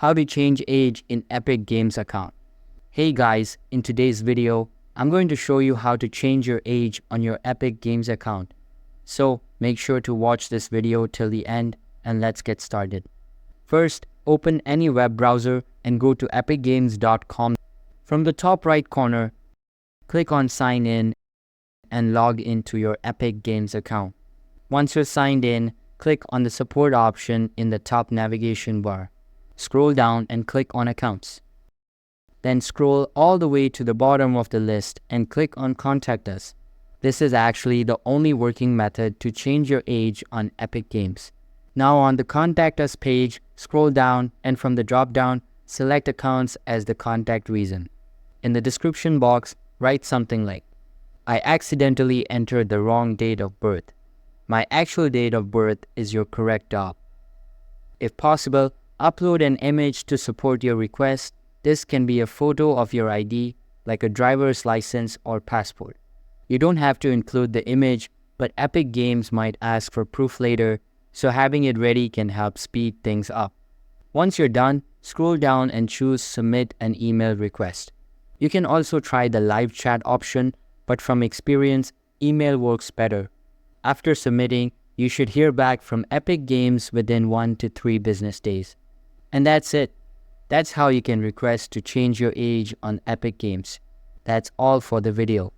How to change age in Epic Games account. Hey guys, in today's video, I'm going to show you how to change your age on your Epic Games account. So make sure to watch this video till the end and let's get started. First, open any web browser and go to epicgames.com. From the top right corner, click on sign in and log into your Epic Games account. Once you're signed in, click on the support option in the top navigation bar. Scroll down and click on accounts. Then scroll all the way to the bottom of the list and click on contact us. This is actually the only working method to change your age on Epic Games. Now on the contact us page, scroll down and from the drop down, select accounts as the contact reason. In the description box, write something like, I accidentally entered the wrong date of birth. My actual date of birth is your correct op. If possible, upload an image to support your request. This can be a photo of your ID, like a driver's license or passport. You don't have to include the image, but Epic Games might ask for proof later, so having it ready can help speed things up. Once you're done, scroll down and choose Submit an email request. You can also try the live chat option, but from experience, email works better. After submitting, you should hear back from Epic Games within 1 to 3 business days. And that's it. That's how you can request to change your age on Epic Games. That's all for the video.